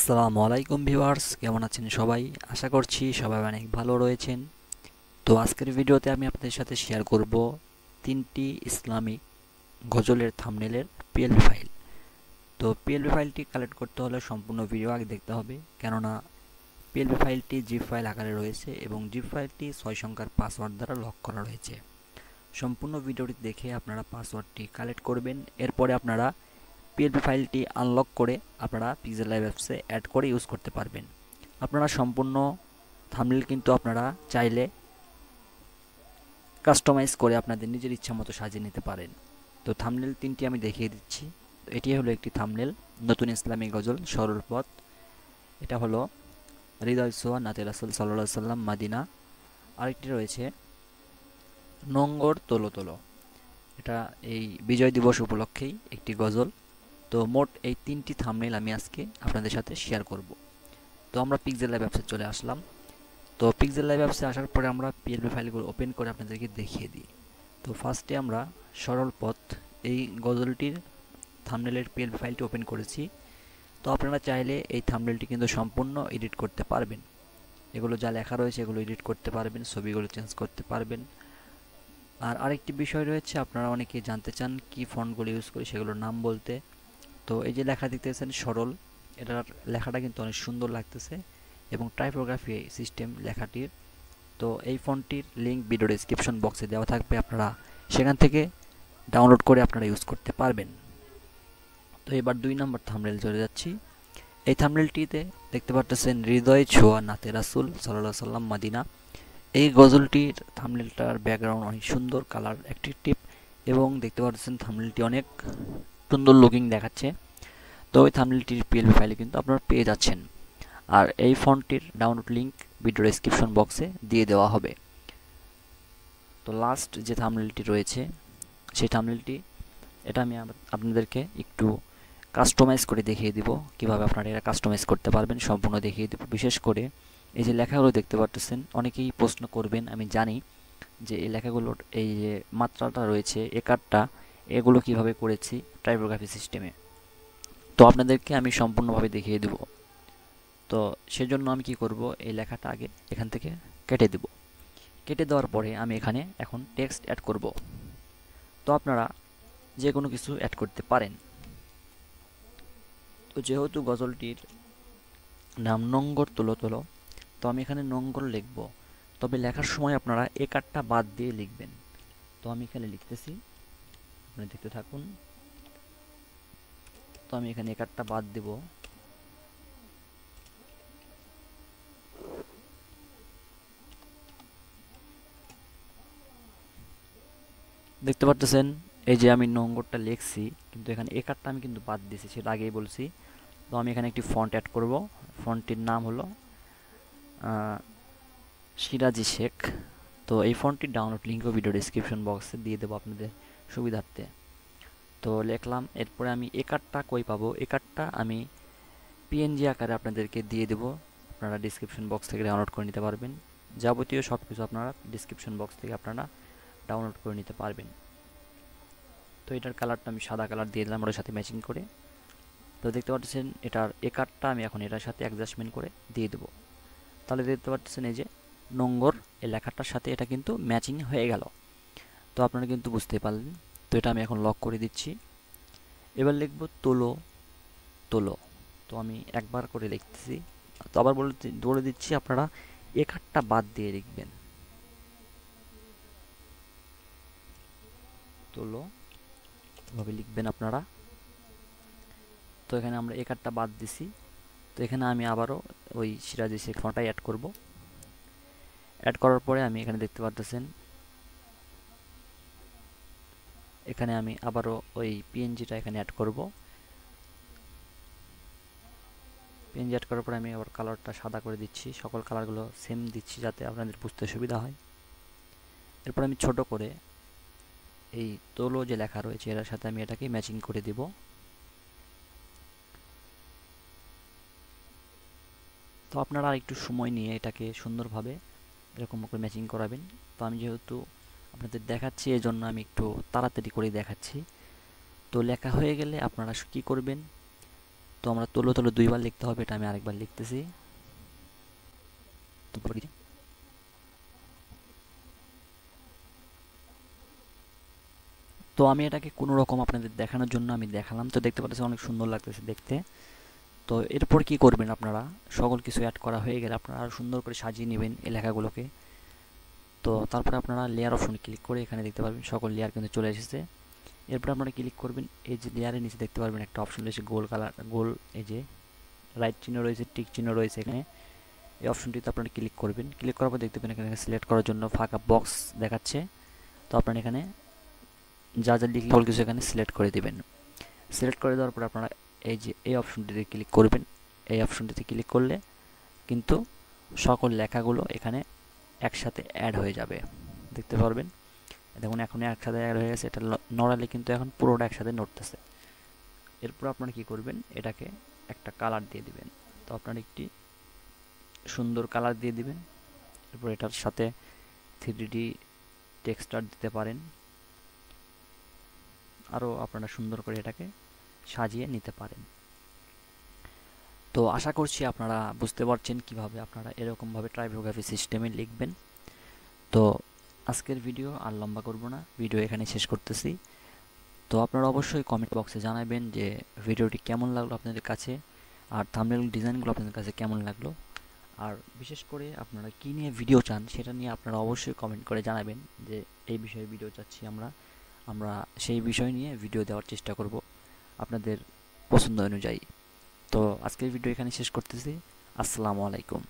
আসসালামু আলাইকুম ভিউয়ার্স, কেমন আছেন সবাই? আশা করছি সবাই অনেক ভালো রয়েছেন। তো আজকের ভিডিওতে আমি আপনাদের সাথে শেয়ার করব তিনটি ইসলামিক গজলের থাম্বনেলের পিএলবি ফাইল। তো পিএলবি ফাইলটি কালেক্ট করতে হলে সম্পূর্ণ ভিডিও আগে দেখতে হবে, কেননা পিএলবি ফাইলটি জিপ ফাইল আকারে রয়েছে এবং জিপ ফাইলটি 6 সংখ্যার পাসওয়ার্ড দ্বারা লক করা রয়েছে। সম্পূর্ণ ভিডিওটি দেখে আপনারা পাসওয়ার্ডটি কালেক্ট করবেন। এরপরে আপনারা পিএলপি ফাইলটি আনলক করে আপনারা PixelLab অ্যাপসে অ্যাড করে ইউজ করতে পারবেন। আপনারা সম্পূর্ণ থাম্বনেল কিন্তু আপনারা চাইলে কাস্টমাইজ করে আপনাদের নিজের ইচ্ছা মতো সাজিয়ে নিতে পারেন। তো থাম্বনেল তিনটি আমি দেখিয়ে দিচ্ছি। তো এটি হলো একটি থাম্বনেল, নতুন ইসলামী গজল সরল পথ। এটা হলো হৃদয় ছোঁয়া নাতে রাসূল সাল্লাল্লাহু আলাইহি সাল্লাম মাদিনা। আরেকটি রয়েছে নোঙ্গর তোলো তোলো, এটা এই বিজয় দিবস উপলক্ষেই একটি গজল। তো মোট এই তিনটি থাম্বনেল আমি আজকে আপনাদের সাথে শেয়ার করব। তো আমরা PixelLab অ্যাপসে চলে আসলাম। তো PixelLab অ্যাপসে আসার পরে আমরা পিএলপি ফাইলগুলো ওপেন করে আপনাদেরকে দেখিয়ে দিই। তো ফার্স্টে আমরা সরল পথ এই গজলটির থাম্বনেলের পিএলপি ফাইলটি ওপেন করেছি। তো আপনারা চাইলে এই থাম্বনেলটি কিন্তু সম্পূর্ণ এডিট করতে পারবেন। এগুলো যা লেখা রয়েছে এগুলো এডিট করতে পারবেন, ছবিগুলো চেঞ্জ করতে পারবেন। আর আরেকটি বিষয় রয়েছে, আপনারা অনেকে জানতে চান কি ফন্টগুলো ইউজ করি সেগুলোর নাম বলতে। তো এই যে লেখা দেখতেছেন সরল, এটার লেখাটা কিন্তু অনেক সুন্দর লাগতেছে এবং টাইপোগ্রাফি সিস্টেম লেখাটির। তো এই ফন্টটির লিঙ্ক ভিডিও ডেসক্রিপশন বক্সে দেওয়া থাকবে, আপনারা সেখান থেকে ডাউনলোড করে আপনারা ইউজ করতে পারবেন। তো এবার 2 নম্বর থাম্বনেল চলে যাচ্ছি। এই থাম্বনেলটিতে দেখতে পাচ্ছেন হৃদয় ছোঁয়া নাতে রাসূল সাল্লাল্লাহু আলাইহি সাল্লাম মাদিনা। এই গজলটির থাম্বনেলটার ব্যাকগ্রাউন্ড অনেক সুন্দর, কালার অ্যাট্রাকটিভ এবং দেখতে পাচ্ছেন থাম্বনেলটি অনেক সুন্দর লুকিং দেখাচ্ছে। তো ওই থাম্বনেলটির পিএলপি ফাইলে কিন্তু আপনারা পেয়ে যাচ্ছেন। আর এই ফন্টটির ডাউনলোড লিঙ্ক ভিডিও ডেসক্রিপশন বক্সে দিয়ে দেওয়া হবে। তো লাস্ট যে থাম্বনেলটি রয়েছে সেই থাম্বনেলটি, এটা আমি আপনাদেরকে একটু কাস্টমাইজ করে দেখিয়ে দিব কিভাবে আপনারা এটা কাস্টমাইজ করতে পারবেন, সম্পূর্ণ দেখিয়ে দেব। বিশেষ করে এই যে লেখাগুলো দেখতে পাচ্ছেন, অনেকেই প্রশ্ন করবেন, আমি জানি যে এই লেখাগুলোর এই যে মাত্রাটা রয়েছে, একারটা, এগুলো কিভাবে করেছি টাইপোগ্রাফি সিস্টেমে। তো আপনাদেরকে আমি সম্পূর্ণভাবে দেখিয়ে দেব। তো সেজন্য আমি কি করব, এই লেখাটা আগে এখান থেকে কেটে দেব। কেটে দেওয়ার পরে আমি এখানে এখন টেক্সট অ্যাড করব। তো আপনারা যে কোনো কিছু অ্যাড করতে পারেন। তো যেহেতু গজলটির নাম নোঙ্গর তোলো তোলো, তো আমি এখানে নোঙ্গর লিখব। তবে লেখার সময় আপনারা একারটা বাদ দিয়ে লিখবেন। তো আমি এখানে লিখতেছি, আপনি দেখতে থাকুন। তো আমি এখানে একারটা বাদ দেব। দেখতে পাচ্ছেন এই যে আমি নোঙ্গরটা লিখছি, কিন্তু এখানে একারটা আমি কিন্তু বাদ দিয়েছি, সেটা আগেই বলছি। তো আমি এখানে একটি ফন্ট অ্যাড করব। ফন্টটির নাম হলো সিরাজি শেখ। তো এই ফন্টটির ডাউনলোড লিঙ্কও ভিডিও ডিসক্রিপশন বক্সে দিয়ে দেবো আপনাদের সুবিধার্থে। তো লিখলাম, এরপরে আমি একারটা কই পাবো, একারটা আমি পিএনজি আকারে আপনাদেরকে দিয়ে দেবো। আপনারা ডিসক্রিপশন বক্স থেকে ডাউনলোড করে নিতে পারবেন। যাবতীয় সব কিছু আপনারা ডিসক্রিপশন বক্স থেকে আপনারা ডাউনলোড করে নিতে পারবেন। তো এটার কালারটা আমি সাদা কালার দিয়ে দিলাম ওটার সাথে ম্যাচিং করে। তো দেখতে পাচ্ছেন এটার একারটা আমি এখন এটার সাথে অ্যাডজাস্টমেন্ট করে দিয়ে দেবো। তাহলে দেখতে পাচ্ছেন এই যে নোঙ্গর এই লেখাটার সাথে এটা কিন্তু ম্যাচিং হয়ে গেল। তো আপনারা কিন্তু বুঝতে পারলেন। তো এটা আমি এখন লক করে দিচ্ছি। এবার লিখব তোলো তোলো। তো আমি একবার করে লিখতেছি, তো আবার বলে দিচ্ছি, আপনারা একারটা বাদ দিয়ে লিখবেন। তোলো এভাবে লিখবেন আপনারা। তো এখানে আমরা একারটা বাদ দিছি। তো এখানে আমি আবারও ওই সিরাজি শেখ ফন্টটাই অ্যাড করব। অ্যাড করার পরে আমি এখানে দেখতে পাচ্ছেন এখানে আমি আবারও ওই পিএনজিটা এখানে অ্যাড করব। পিএনজি অ্যাড করার পরে আমি আবার কালারটা সাদা করে দিচ্ছি, সকল কালারগুলো সেম দিচ্ছি যাতে আপনাদের বুঝতে সুবিধা হয়। এরপর আমি ছোট করে এই তোলো যে লেখা রয়েছে এর সাথে আমি এটাকে ম্যাচিং করে দেব। তো আপনারা একটু সময় নিয়ে এটাকে সুন্দরভাবে এরকম করে ম্যাচিং করাবেন। তো আমি যেহেতু আপনাদের দেখাচ্ছি এই জন্য আমি একটু তাড়াতাড়ি করে দেখাচ্ছি। তো লেখা হয়ে গেলে আপনারা কি করবেন, তো আমরা তোলো তোলো 2বার লিখতে হবে, এটা আমি আরেকবার লিখতেছি। তো আমি এটাকে কোনো রকম আপনাদের দেখানোর জন্য আমি দেখালাম, তো দেখতে পাচ্ছেন অনেক সুন্দর লাগতেছে দেখতে। তো এরপর কি করবেন, আপনারা সকল কিছু অ্যাড করা হয়ে গেলে আপনারা আরও সুন্দর করে সাজিয়ে নেবেন এই লেখাগুলোকে। তো তারপরে আপনারা লেয়ার অপশনে ক্লিক করে এখানে দেখতে পারবেন সকল লেয়ার কিন্তু চলে এসেছে। এরপর আপনারা ক্লিক করবেন, এই যে লেয়ারের নিচে দেখতে পারবেন একটা অপশন রয়েছে গোল কালার, গোল, এই যে রাইট চিহ্ন রয়েছে, টিক চিহ্ন রয়েছে এখানে, এই অপশনটিতে আপনারা ক্লিক করবেন। ক্লিক করার পর দেখতে পাবেন এখানে সিলেক্ট করার জন্য ফাঁকা বক্স দেখাচ্ছে। তো আপনারা এখানে যা যা লিখলে সকল কিছু এখানে সিলেক্ট করে দেবেন। সিলেক্ট করে দেওয়ার পর আপনারা এই যে এই অপশনটিতে ক্লিক করবেন। এই অপশনটিতে ক্লিক করলে কিন্তু সকল লেখাগুলো এখানে একসাথে অ্যাড হয়ে যাবে, দেখতে পারবেন। দেখুন এখন একসাথে অ্যাড হয়ে গেছে, এটা নড়ালে কিন্তু এখন পুরোটা একসাথে নড়তেছে। এরপর আপনারা কি করবেন, এটাকে একটা কালার দিয়ে দিবেন। তো আপনারা একটি সুন্দর কালার দিয়ে দিবেন। এরপর এটার সাথে 3D টেক্সচার দিতে পারেন, আরও আপনারা সুন্দর করে এটাকে সাজিয়ে নিতে পারেন। তো আশা করছি আপনারা বুঝতে পারছেন কিভাবে আপনারা এরকমভাবে টাইপোগ্রাফি সিস্টেমে লিখবেন। তো আজকের ভিডিও আর লম্বা করব না, ভিডিও এখানে শেষ করতেছি। তো আপনারা অবশ্যই কমেন্ট বক্সে জানাবেন যে ভিডিওটি কেমন লাগলো আপনাদের কাছে, আর থাম্বনেল ডিজাইনগুলো আপনাদের কাছে কেমন লাগলো, আর বিশেষ করে আপনারা কী নিয়ে ভিডিও চান সেটা নিয়ে আপনারা অবশ্যই কমেন্ট করে জানাবেন যে এই বিষয়ে ভিডিও চাচ্ছি আমরা, আমরা সেই বিষয় নিয়ে ভিডিও দেওয়ার চেষ্টা করব আপনাদের পছন্দ অনুযায়ী। তো আজকের ভিডিও এখানে শেষ করতেছি। আসসালামু আলাইকুম।